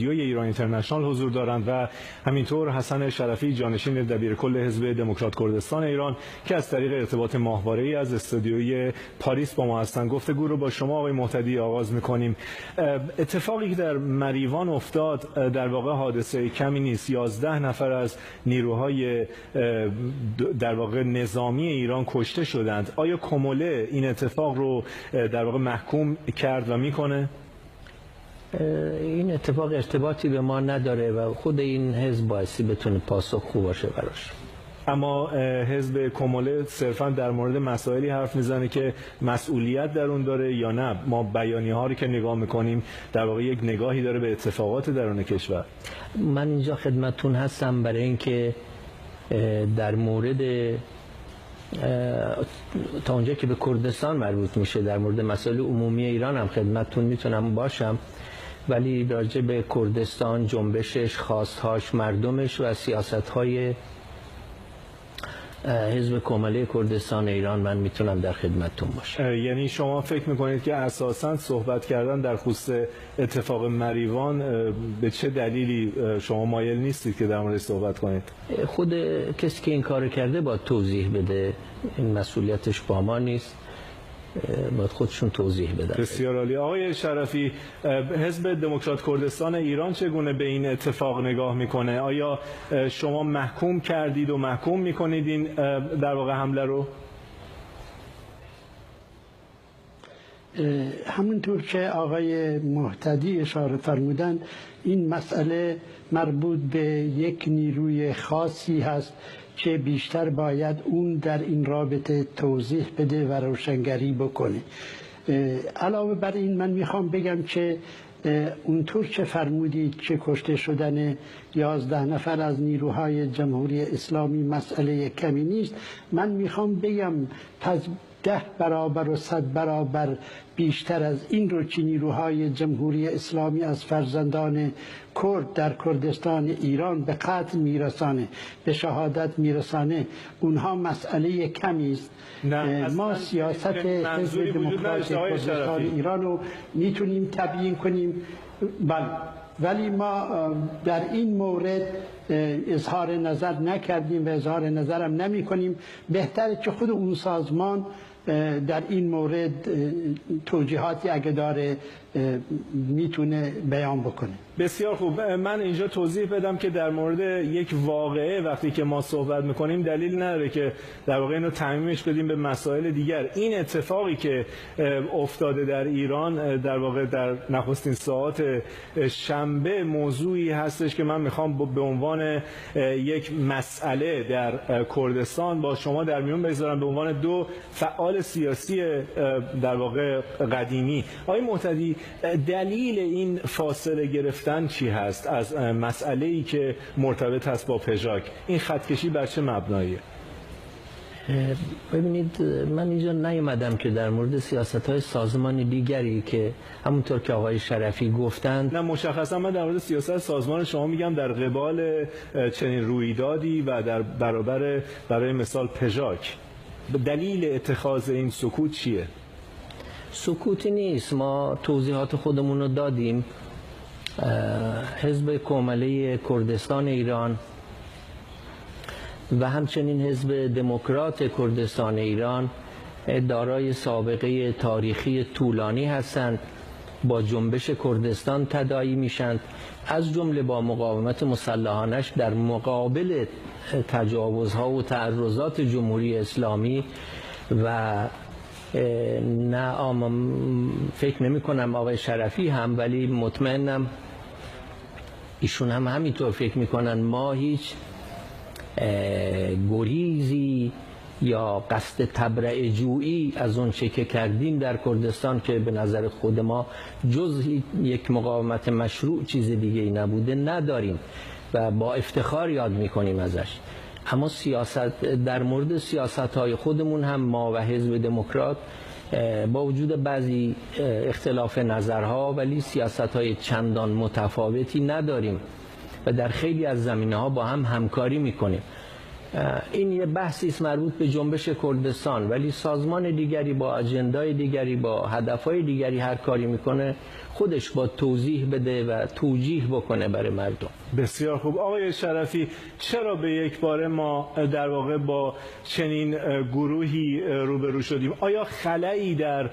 ایران اینترنشنال حضور دارند و همینطور حسن شرفی جانشین دبیرکل حزب دموکرات کردستان ایران که از طریق ارتباط ماهواره‌ای از استودیوی پاریس با ما هستند. گفتگو رو با شما آقای مهتدی آغاز می‌کنیم. اتفاقی که در مریوان افتاد در واقع حادثه کمی نیست. 11 نفر از نیروهای در واقع نظامی ایران کشته شدند. آیا کموله این اتفاق رو در واقع محکوم کرد و میکنه؟ این اتفاق ارتباطی به ما نداره و خود این حزب بایستی بتونه پاسخگو باشه براش. اما حزب کموله صرفا در مورد مسائلی حرف میزنه که مسئولیت در اون داره یا نه؟ ما بیانیه‌ها رو که نگاه میکنیم در واقع یک نگاهی داره به اتفاقات درون کشور. من اینجا خدمتتون هستم برای اینکه در مورد تا اونجا که به کردستان مربوط میشه در مورد مسائل عمومی ایران هم خدمتتون میتونم باشم، ولی راجع به کردستان، جنبشش، خواستهاش، مردمش و سیاستهای حزب کموله کردستان ایران من میتونم در خدمتتون باشم. یعنی شما فکر میکنید که اساساً صحبت کردن در خصوص اتفاق مریوان به چه دلیلی شما مایل نیستید که در موردش صحبت کنید؟ خود کسی که این کار کرده باید توضیح بده. این مسئولیتش با ما نیست، باید خودشون توضیح بدن. بسیار عالی. آقای شرفی، حزب دموکرات کردستان ایران چگونه به این اتفاق نگاه میکنه؟ آیا شما محکوم کردید و محکوم میکنید این در واقع حمله رو؟ همونطور که آقای مهتدی اشاره فرمودن، این مسئله مربوط به یک نیروی خاصی هست که بیشتر باید اون در این رابطه توضیح بده و روشنگری بکنه. علاوه بر این من میخوام بگم که اونطور که فرمودید که کشته شدن 11 نفر از نیروهای جمهوری اسلامی مسئله کمی نیست. من میخوام بگم 10 برابر و 100 برابر بیشتر از این رو که نیروهای جمهوری اسلامی از فرزندان کرد در کردستان ایران به قتل میرسانه، به شهادت میرسانه، اونها مسئله کمی است. ما سیاست حزب دموکرات کردستان ایران رو میتونیم تبیین کنیم، ولی ما در این مورد اظهار نظر نکردیم و اظهار نظرم نمی کنیم. بهتره که خود اون سازمان در این مورد توجیهاتی اگه داره میتونه بیان بکنه. بسیار خوب. من اینجا توضیح بدم که در مورد یک واقعه وقتی که ما صحبت میکنیم دلیل نداره که در واقع اینو تعمیمش بدیم به مسائل دیگر. این اتفاقی که افتاده در ایران در واقع در نخستین ساعات شنبه موضوعی هستش که من میخوام به عنوان یک مسئله در کردستان با شما در میون بگذارم، به عنوان دو فعال سیاسی در واقع قدیمی. آقای مهتدی، دلیل این فاصله گرفتن چی هست از مسئله‌ای که مرتبط هست با پژاک؟ این خطکشی بر چه مبناییه؟ ببینید، من اینجا نیومدم که در مورد سیاست‌های سازمان دیگری که همونطور که آقای شرفی گفتند. نه، مشخصا من در مورد سیاست سازمان شما میگم در قبال چنین رویدادی و در برابر برای مثال پژاک. دلیل اتخاذ این سکوت چیه؟ سکوتی نیست، ما توضیحات خودمون رو دادیم. حزب کموله کردستان ایران و همچنین حزب دموکرات کردستان ایران دارای سابقه تاریخی طولانی هستند، با جنبش کردستان تداعی میشند، از جمله با مقاومت مسلحانش در مقابل تجاوزها و تعرضات جمهوری اسلامی. و نه فکر نمی کنم آقای شرفی هم، ولی مطمئنم ایشون هم همینطور فکر میکنن ما هیچ گریزی یا قصد تبرئه جویی از اون چه که کردیم در کردستان که به نظر خود ما جز یک مقاومت مشروع چیز دیگه ای نبوده نداریم و با افتخار یاد میکنیم ازش. اما سیاست در مورد سیاست‌های خودمون هم ما و حزب دموکرات با وجود بعضی اختلاف نظرها ولی سیاست‌های چندان متفاوتی نداریم و در خیلی از زمینه‌ها با هم همکاری می‌کنیم. این یه بحثی است مربوط به جنبش کردستان، ولی سازمان دیگری با اجندای دیگری با هدفهای دیگری هر کاری میکنه خودش با توضیح بده و توجیه بکنه برای مردم. بسیار خوب. آقای شرفی، چرا به یک باره ما در واقع با چنین گروهی روبرو شدیم؟ آیا خلایی در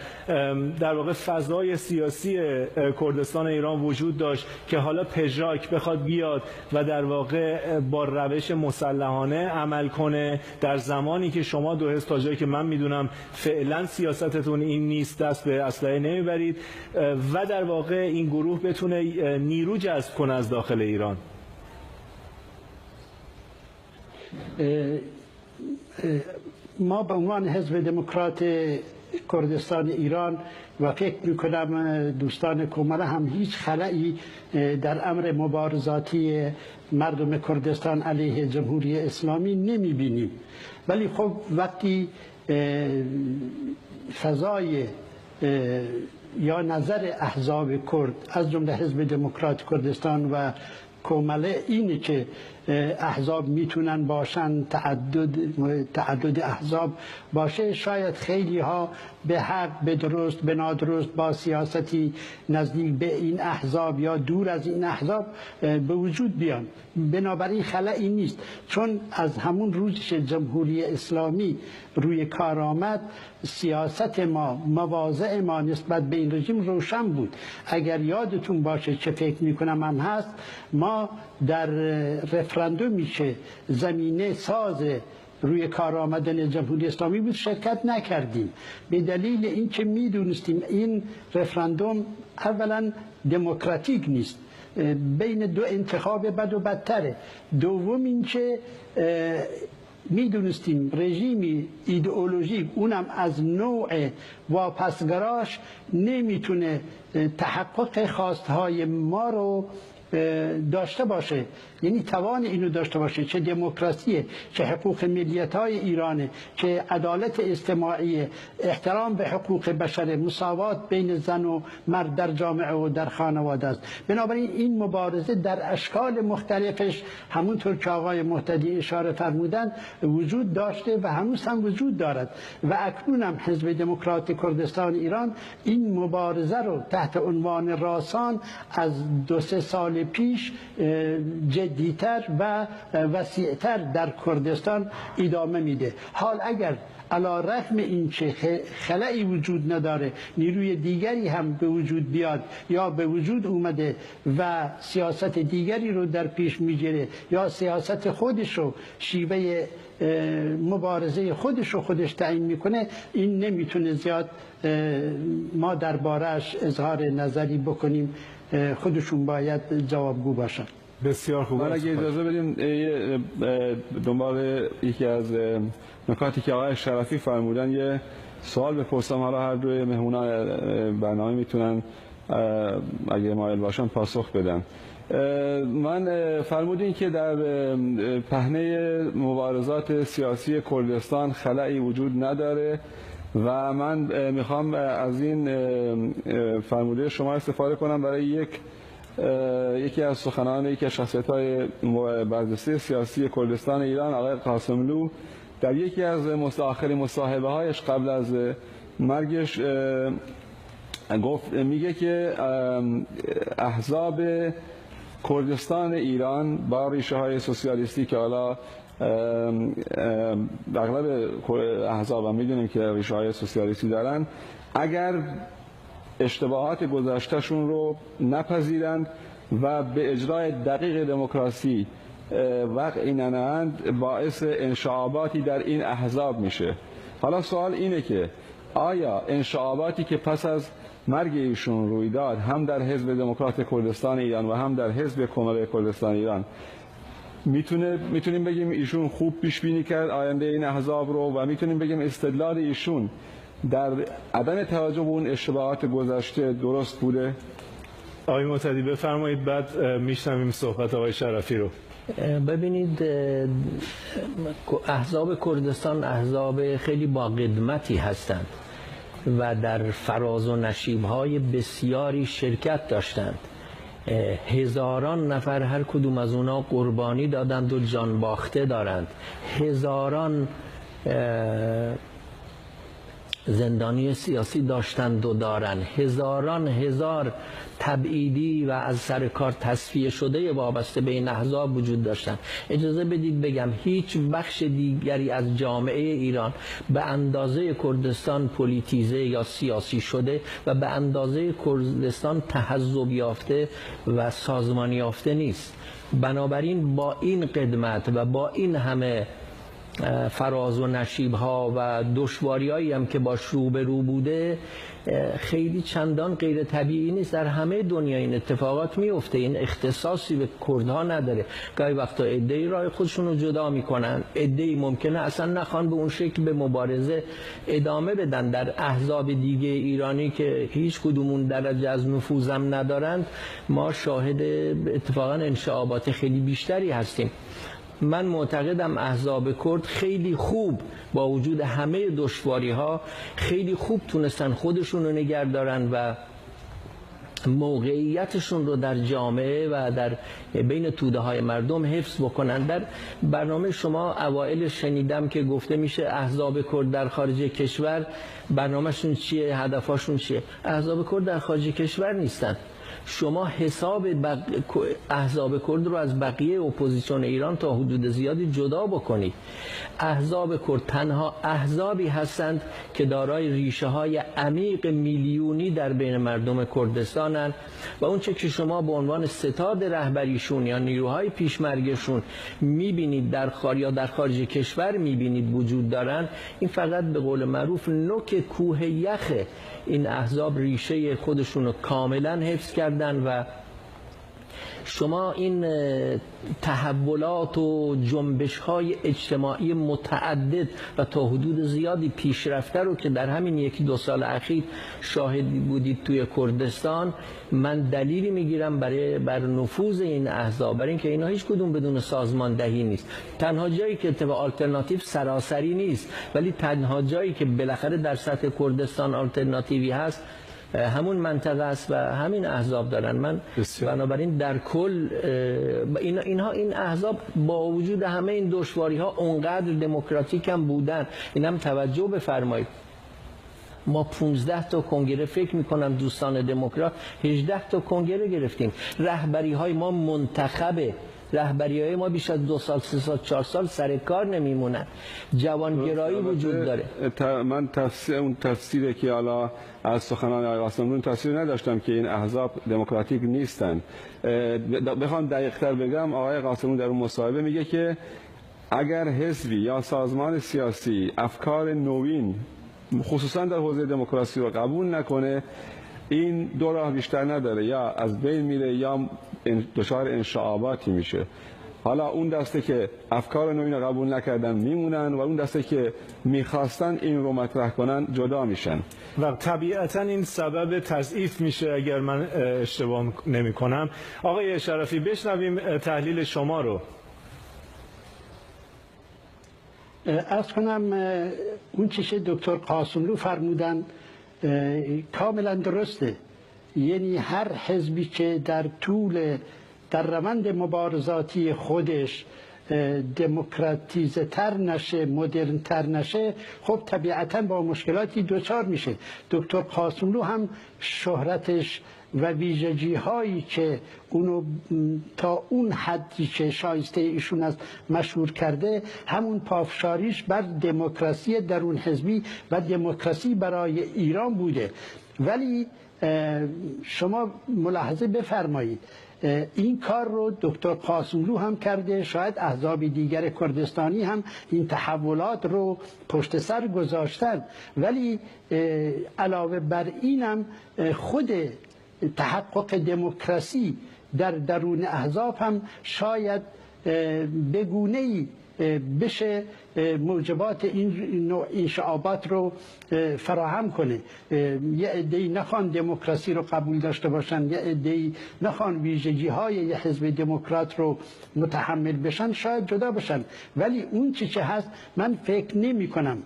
واقع فضای سیاسی کردستان ایران وجود داشت که حالا پژاک بخواد بیاد و در واقع با روش مسلحانه عمل کنه در زمانی که شما دو حزب، تا جایی که من میدونم فعلا سیاستتون این نیست، دست به اسلحه نمیبرید و در واقع این گروه بتونه نیرو جذب کنه از داخل ایران؟ ما به عنوان حزب دموکرات کردستان ایران و فکر میکنم دوستان کومله هم هیچ خلایی در امر مبارزاتی مردم کردستان علیه جمهوری اسلامی نمیبینیم. ولی خب وقتی فضای یا نظر احزاب کرد از جمله حزب دموکرات کردستان و کومله اینه که احزاب میتونن باشن، تعدد احزاب باشه، شاید خیلی ها به حق، به درست، به نادرست با سیاستی نزدیک به این احزاب یا دور از این احزاب به وجود بیان. بنابراین خلایی نیست، چون از همون روزش جمهوری اسلامی روی کار آمد سیاست ما، مواضع ما نسبت به این رژیم روشن بود. اگر یادتون باشه، چه فکر میکنم هم هست، ما در رفراندومی که زمینه ساز روی کار آمدن جمهوری اسلامی بود شرکت نکردیم، به دلیل اینکه میدونستیم این رفراندوم اولا دموکراتیک نیست، بین دو انتخاب بد و بدتره. دوم اینکه میدونستیم رژیمی ایدئولوژیک، اونم از نوع واپسگراش، نمیتونه تحقق خواستهای ما رو داشته باشه، یعنی توان اینو داشته باشه، چه دموکراسیه، چه حقوق ملیت‌های ایرانه، چه عدالت اجتماعی، احترام به حقوق بشر، مساوات بین زن و مرد در جامعه و در خانواده است. بنابراین این مبارزه در اشکال مختلفش، همونطور که آقای مهتدی اشاره فرمودند، وجود داشته و هنوز هم وجود دارد و اکنون هم حزب دموکرات کردستان ایران این مبارزه رو تحت عنوان راسان از 2-3 سال پیش جدیتر و وسیعتر در کردستان ادامه میده. حال اگر علی رغم این که خلایی وجود نداره، نیروی دیگری هم به وجود بیاد یا به وجود اومده و سیاست دیگری رو در پیش میگیره یا سیاست خودش رو، شیوه مبارزه خودش رو خودش تعیین میکنه، این نمیتونه زیاد ما درباره‌اش اظهار نظری بکنیم، خودشون باید جوابگو باشن. بسیار خوب. من اگه اجازه بدیم دنبال یکی از نکاتی که آقای شرفی فرمودن یه سوال بپرسم، حالا هر دوی مهمونان برنامه میتونن اگه مایل باشن پاسخ بدن. من فرمودین که در پهنه مبارزات سیاسی کردستان خلایی وجود نداره و من میخوام از این فرموده شما استفاده کنم برای یکی از سخنان یکی از شخصیت‌های برجسته سیاسی کردستان ایران، آقای قاسملو، در یکی از آخرین مصاحبه‌هایش قبل از مرگش گفت، میگه که احزاب کردستان ایران با ریشه‌های سوسیالیستی که حالا اغلب احزاب هم میدونیم که ریشه‌های سوسیالیستی دارن، اگر اشتباهات گذشتهشون رو نپذیرند و به اجرای دقیق دموکراسی وقع نهند، باعث انشعاباتی در این احزاب میشه. حالا سوال اینه که آیا انشعاباتی که پس از مرگ ایشون روی داد، هم در حزب دموکرات کردستان ایران و هم در حزب کمره کردستان ایران، میتونیم بگیم ایشون خوب پیش بینی کرد آینده این احزاب رو و میتونیم بگیم استدلال ایشون در عدم توجه به اون اشتباهات گذشته درست بوده؟ آقای مهتدی بفرمایید، بعد میشنویم صحبت آقای شرفی رو. ببینید، احزاب کردستان احزاب خیلی با قدمتی هستند و در فراز و نشیب‌های بسیاری شرکت داشتند. هزاران نفر هر کدوم از اونا قربانی دادند و جان باخته دارند. هزاران زندانی سیاسی داشتند و دارن، هزاران هزار تبعیدی و از سر کار تصفیه شده وابسته به این احزاب وجود داشتند. اجازه بدید بگم هیچ بخش دیگری از جامعه ایران به اندازه کردستان پلیتیزه یا سیاسی شده و به اندازه کردستان تحزب یافته و سازمانی یافته نیست. بنابراین با این قدمت و با این همه فراز و نشیب ها و دشواری هایی هم که باش روبرو بوده، خیلی چندان غیر طبیعی نیست. در همه دنیا این اتفاقات میفته، این اختصاصی به کردها نداره. گاهی وقتا عده‌ای راه خودشون رو جدا میکنن، عده‌ای ممکنه اصلا نخوان به اون شکل به مبارزه ادامه بدن. در احزاب دیگه ایرانی که هیچ کدومون درجه از نفوذم ندارند، ما شاهد اتفاقا انشعابات خیلی بیشتری هستیم. من معتقدم احزاب کرد خیلی خوب با وجود همه دشواری ها خیلی خوب تونستن خودشون رو نگه دارن و موقعیتشون رو در جامعه و در بین توده های مردم حفظ بکنن. در برنامه شما اوائل شنیدم که گفته میشه احزاب کرد در خارج کشور برنامهشون چیه، هدفشون چیه. احزاب کرد در خارج کشور نیستن. شما حساب احزاب کرد رو از بقیه اپوزیسیون ایران تا حدود زیادی جدا بکنید. احزاب کرد تنها احزابی هستند که دارای ریشه های عمیق میلیونی در بین مردم کردستانند و اونچه که شما به عنوان ستاد رهبریشون یا نیروهای پیشمرگشون میبینید در خارج کشور میبینید وجود دارن، این فقط به قول معروف نوک کوه یخه. این احزاب ریشه خودشون رو کاملا حفظ کردن و شما این تحولات و جنبش‌های اجتماعی متعدد و تا حدود زیادی پیشرفته رو که در همین یکی دو سال اخیر شاهدی بودید توی کردستان، من دلیلی میگیرم بر نفوذ این احزاب، برای اینکه اینا هیچ کدوم بدون سازماندهی نیست. تنها جایی که اتفاق آلترناتیو سراسری نیست، ولی تنها جایی که بالاخره در سطح کردستان آلترناتیوی هست همون منطقه است و همین احزاب دارن. من بنابراین در کل این احزاب با وجود همه این دشواری ها اونقدر دموکراتیک هم بودن. این هم توجه بفرمایید، ما 15 تا کنگره، فکر میکنم دوستان دموکرات 18 تا کنگره گرفتیم. رهبری های ما منتخبه، رهبری های ما بیش از 2 سال 3 سال 4 سال سر کار نمیمونن. جوانگرایی وجود داره. من اون تفسیری که حالا از سخنان آقای قاسملو تفسیر نداشتم که این احزاب دموکراتیک نیستن. بخوام دقیق‌تر بگم، آقای قاسملو در اون مصاحبه میگه که اگر حزبی یا سازمان سیاسی افکار نوین خصوصا در حوزه دموکراسی رو قبول نکنه، این دو راه بیشتر نداره، یا از بین میره یا دچار انشعاباتی میشه. حالا اون دسته که افکار نوین رو قبول نکردن میمونن و اون دسته که میخواستن این رو مطرح کنن جدا میشن و طبیعتا این سبب تضعیف میشه اگر من اشتباه نمی کنم. آقای شرفی بشنویم تحلیل شما رو. عرض کنم اون چیزی دکتر قاسملو فرمودن کاملا درسته. یعنی هر حزبی که در روند مبارزاتی خودش دموکراتیزه تر نشه، مدرن تر نشه، خب طبیعتا با مشکلاتی دوچار میشه. دکتر قاسملو هم شهرتش و ویژگی هایی که اونو تا اون حدی که شایسته ایشون از مشهور کرده، همون پافشاریش بر دموکراسی درون حزبی و دموکراسی برای ایران بوده. ولی شما ملاحظه بفرمایید این کار رو دکتر قاسملو هم کرده، شاید احزاب دیگر کردستانی هم این تحولات رو پشت سر گذاشتن، ولی علاوه بر اینم خود تحقق دموکراسی در درون احزاب هم شاید به گونه‌ای بشه موجبات این نوع انشعابات رو فراهم کنه. یه عده‌ای نخوان دموکراسی رو قبول داشته باشن، یه عده‌ای نخوان ویژگی های یه حزب دموکرات رو متحمل بشن، شاید جدا بشن. ولی اون چه هست، من فکر نمی کنم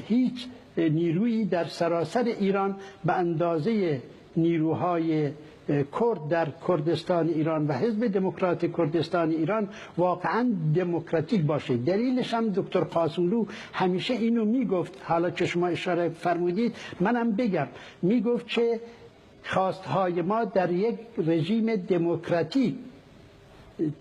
هیچ نیرویی در سراسر ایران به اندازه نیروهای کرد در کردستان ایران و حزب دموکرات کردستان ایران واقعا دموکراتیک باشه. دلیلش هم دکتر قاسملو همیشه اینو میگفت، حالا که شما اشاره فرمودید منم بگم، میگفت که خواستهای ما در یک رژیم دموکراتیک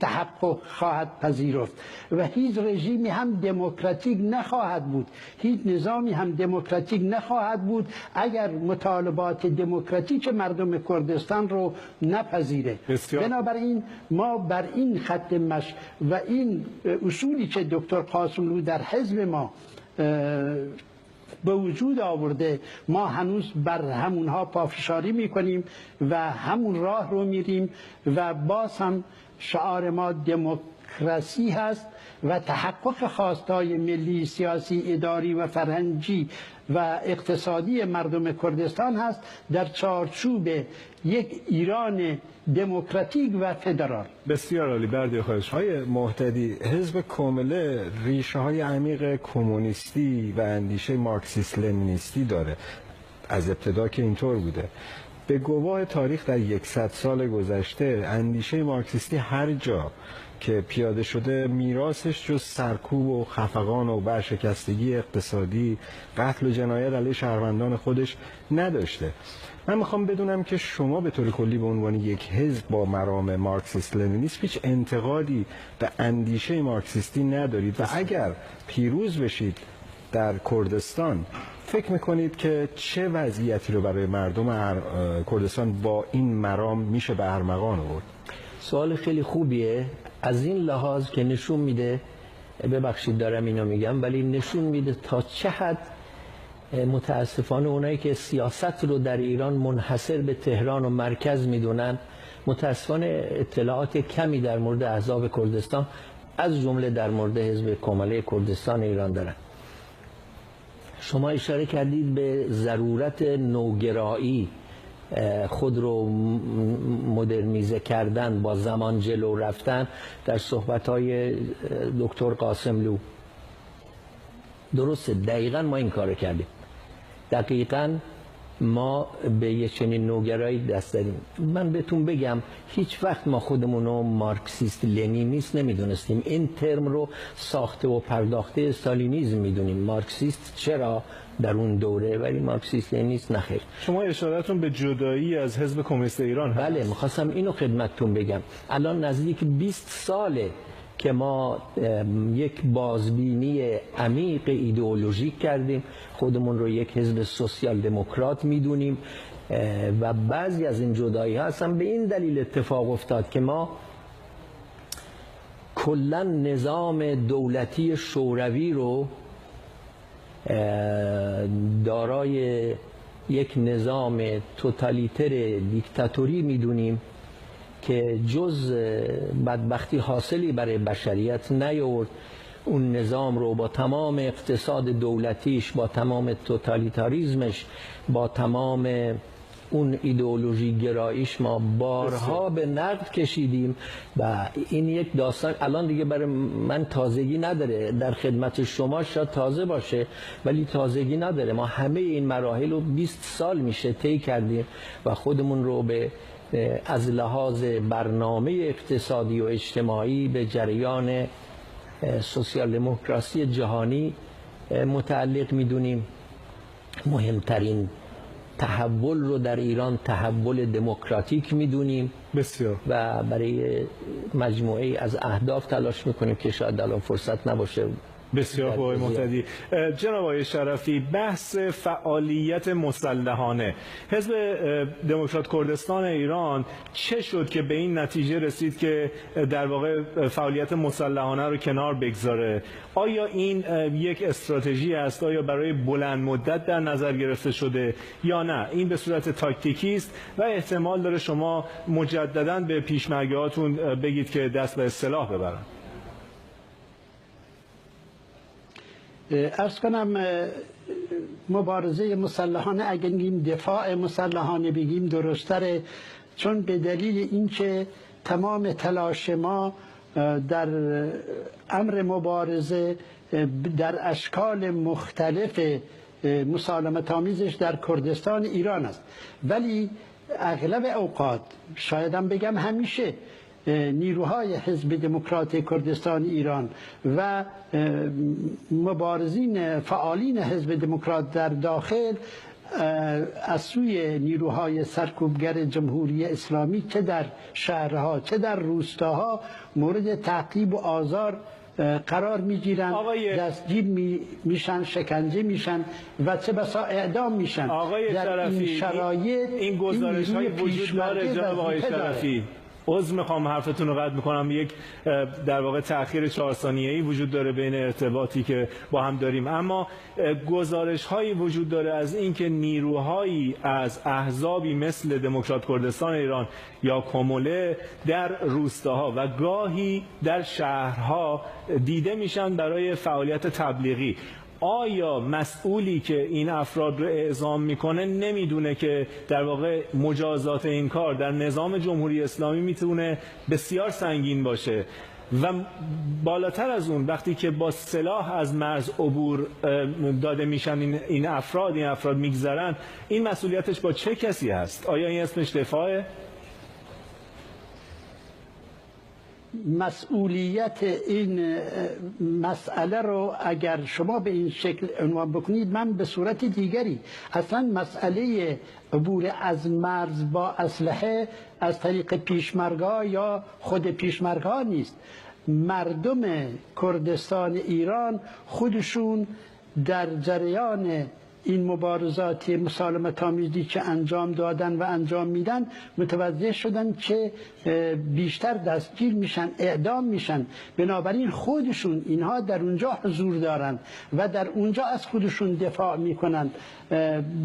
تحقق خواهد پذیرفت و هیچ رژیمی هم دموکراتیک نخواهد بود، هیچ نظامی هم دموکراتیک نخواهد بود اگر مطالبات دموکراتیک مردم کردستان رو نپذیره. بنابراین ما بر این خط مشی و این اصولی که دکتر قاسملو در حزب ما به وجود آورده، ما هنوز بر همونها پافشاری میکنیم و همون راه رو میریم و باز هم شعار ما دموکراسی هست و تحقق خواستهای ملی، سیاسی، اداری و فرهنگی و اقتصادی مردم کردستان هست در چارچوب یک ایران دموکراتیک و فدرال. بسیار عالی. بردی خواهش. های محتدی، حزب کامله ریشه های عمیق کمونیستی و اندیشه مارکسیست لنینیستی داره، از ابتدا که اینطور بوده. به گواه تاریخ در 100 سال گذشته اندیشه مارکسیستی هر جا که پیاده شده میراثش جز سرکوب و خفقان و برشکستگی اقتصادی، قتل و جنایت علیه شهروندان خودش نداشته. من میخوام بدونم که شما به طور کلی به عنوان یک حزب با مرام مارکسیست لنینیسم هیچ انتقادی به اندیشه مارکسیستی ندارید و اگر پیروز بشید در کردستان فکر میکنید که چه وضعیتی رو برای مردم کردستان با این مرام میشه به ارمغان آورد؟ سوال خیلی خوبیه، از این لحاظ که نشون میده، ببخشید دارم اینو میگم، ولی نشون میده تا چه حد متاسفانه اونایی که سیاست رو در ایران منحصر به تهران و مرکز میدونن متاسفانه اطلاعات کمی در مورد احزاب کردستان از جمله در مورد حزب کامله کردستان ایران دارن. شما اشاره کردید به ضرورت نوگرایی، خود رو مدرنیزه کردن، با زمان جلو رفتن در صحبت‌های دکتر قاسملو. درسته، دقیقاً ما این کار کردیم، دقیقاً ما به یه چنین نوگرایی دست دادیم. من بهتون بگم هیچ وقت ما خودمون رو مارکسیست لنینیست نمیدونستیم، این ترم رو ساخته و پرداخته استالینیزم میدونیم. مارکسیست چرا در اون دوره، ولی مارکسیست لنینیست نخیر. شما اشارتون به جدایی از حزب کمونیست ایران هست. بله، میخواستم اینو خدمتتون بگم. الان نزدیک 20 ساله که ما یک بازبینی عمیق ایدئولوژیک کردیم، خودمون رو یک حزب سوسیال دموکرات میدونیم و بعضی از این جدایی ها اصلا به این دلیل اتفاق افتاد که ما کلا نظام دولتی شوروی رو دارای یک نظام توتالیتر دیکتاتوری میدونیم که جز بدبختی حاصلی برای بشریت نیاورد. اون نظام رو با تمام اقتصاد دولتیش، با تمام توتالیتاریزمش، با تمام اون ایدئولوژی گراییش ما بارها به نقد کشیدیم و این یک داستان الان دیگه برای من تازگی نداره. در خدمت شما شاید تازه باشه ولی تازگی نداره. ما همه این مراحل رو 20 سال میشه طی کردیم و خودمون رو به از لحاظ برنامه اقتصادی و اجتماعی به جریان سوسیال دموکراسی جهانی متعلق میدونیم. مهمترین تحول رو در ایران تحول دموکراتیک میدونیم. بسیار. و برای مجموعه از اهداف تلاش میکنیم که شاید الان فرصت نباشه. بسیار خوب آقای محتدی. جناب آقای شرفی، بحث فعالیت مسلحانه، حزب دموکرات کردستان ایران چه شد که به این نتیجه رسید که در واقع فعالیت مسلحانه رو کنار بگذاره؟ آیا این یک استراتژی است؟ آیا برای بلند مدت در نظر گرفته شده یا نه این به صورت تاکتیکی است و احتمال داره شما مجددا به پیشمرگه‌هاتون بگید که دست به سلاح ببرن؟ عرض کنم مبارزه مسلحانه اگر بگیم دفاع مسلحانه بگیم درستره، چون به دلیل اینکه تمام تلاش ما در امر مبارزه در اشکال مختلف مسالمت آمیزش در کردستان ایران است، ولی اغلب اوقات، شایدم بگم همیشه، نیروهای حزب دموکرات کردستان ایران و مبارزین فعالین حزب دموکرات در داخل از سوی نیروهای سرکوبگر جمهوری اسلامی چه در شهرها چه در روستاها مورد تعقیب و آزار قرار میگیرن، دستگیر میشن، شکنجه میشن و چه بسا اعدام میشن. آقای شرفی، این شرایط این گزارش های وجود داره جناب آقای شرفی. عذر میخوام حرفتون رو قطع میکنم. یک در واقع تأخیر 4 ثانیه‌ای وجود داره بین ارتباطی که با هم داریم، اما گزارش هایی وجود داره از اینکه نیروهایی از احزابی مثل دموکرات کردستان ایران یا کموله در روستاها و گاهی در شهرها دیده میشن برای فعالیت تبلیغی. آیا مسئولی که این افراد رو اعزام میکنه نمیدونه که در واقع مجازات این کار در نظام جمهوری اسلامی میتونه بسیار سنگین باشه و بالاتر از اون وقتی که با سلاح از مرز عبور داده میشن این افراد میگذرن، این مسئولیتش با چه کسی هست؟ آیا این اسمش دفاعه؟ مسئولیت این مسئله رو اگر شما به این شکل عنوان بکنید، من به صورت دیگری، اصلا مسئله عبور از مرز با اسلحه از طریق پیشمرگ‌ها یا خود پیشمرگ‌ها نیست. مردم کردستان ایران خودشون در جریان این مبارزات مسالمت آمیزی که انجام دادن و انجام میدن متوجه شدن که بیشتر دستگیر میشن، اعدام میشن. بنابراین خودشون اینها در اونجا حضور دارن و در اونجا از خودشون دفاع میکنن.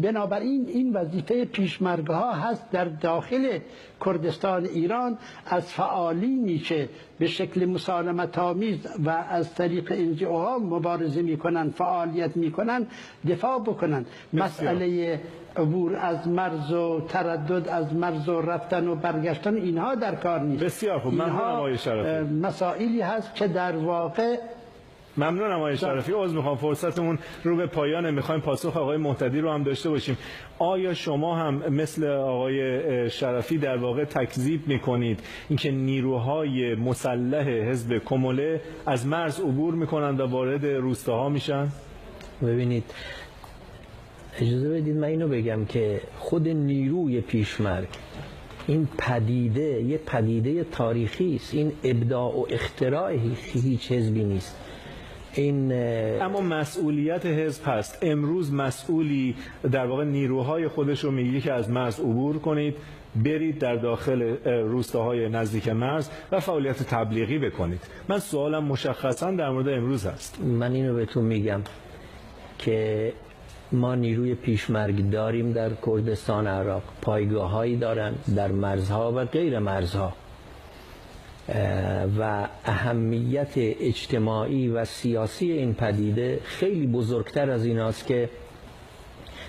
بنابراین این وظیفه پیشمرگ‌ها هست در داخل کردستان ایران از فعالینی که به شکل مسالمت آمیز و از طریق NGOها مبارزه میکنن، فعالیت میکنن، دفاع بکنن. مسئله عبور از مرز و تردد از مرز و رفتن و برگشتن اینها در کار نیست. بسیار خوب، ممنونم آقای شرفی. مسائلی هست که در واقع ممنونم آقای شرفی. عذر میخوام فرصتمون رو به پایانه، میخوایم پاسخ آقای مهتدی رو هم داشته باشیم. آیا شما هم مثل آقای شرفی در واقع تکذیب میکنید اینکه نیروهای مسلح حزب کموله از مرز عبور میکنند و وارد روستاها میشن؟ ببینید، اجازه بدید من اینو بگم که خود نیروی پیشمرگ، این پدیده یه پدیده تاریخی است. این ابداع و اختراع هیچ حزبی نیست. اما مسئولیت حزب هست. امروز مسئولی در واقع نیروهای خودش رو میگه که از مرز عبور کنید، برید در داخل روستاهای نزدیک مرز و فعالیت تبلیغی بکنید. من سوالم مشخصا در مورد امروز هست. من اینو بهتون میگم که ما نیروی پیشمرگ داریم در کردستان عراق، پایگاه‌هایی دارن در مرزها و غیر مرزها و اهمیت اجتماعی و سیاسی این پدیده خیلی بزرگتر از این است که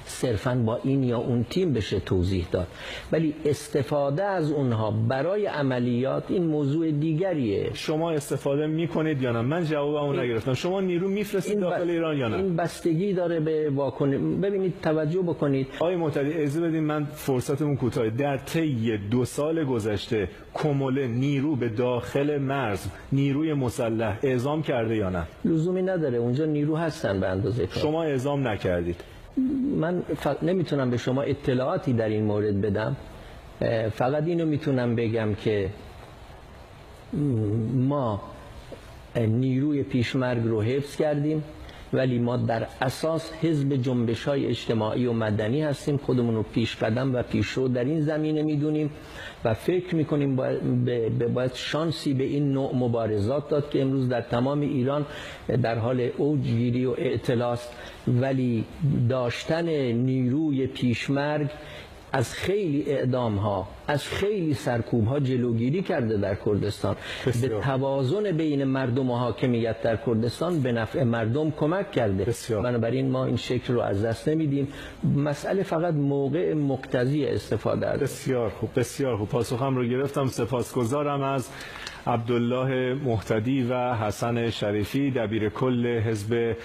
صرفاً با این یا اون تیم بشه توضیح داد. ولی استفاده از اونها برای عملیات این موضوع دیگریه. شما استفاده میکنید یا نه؟ من جوابمو نگرفتم. شما نیرو میفرستید داخل ایران یا نه؟ این بستگی داره به واکنش. ببینید، توجه بکنید آقای مهتدی، اجازه بدید من فرصتمون کوتاهه. در طی 2 سال گذشته کموله نیرو به داخل مرز، نیروی مسلح اعزام کرده یا نه؟ لزومی نداره، اونجا نیرو هستن به اندازه کافی. شما اعزام نکردید. من نمیتونم به شما اطلاعاتی در این مورد بدم. فقط اینو میتونم بگم که ما نیروی پیشمرگ رو حفظ کردیم، ولی ما در اساس حزب جنبش‌های اجتماعی و مدنی هستیم. خودمون رو پیش قدم و پیشرو در این زمینه میدونیم و فکر میکنیم باید شانسی به این نوع مبارزات داد که امروز در تمام ایران در حال اوجگیری و اعتلاست. ولی داشتن نیروی پیشمرگ از خیلی اعدام ها، از خیلی سرکوب ها جلوگیری کرده در کردستان. به توازن بین مردم و حاکمیت در کردستان به نفع مردم کمک کرده. بنابراین ما این شکل رو از دست نمیدیم. مسئله فقط موقع مقتضی استفاده است. بسیار خوب، بسیار خوب. پاسخم رو گرفتم. سپاسگزارم از عبدالله مهتدی و حسن شریفی، دبیر کل حزب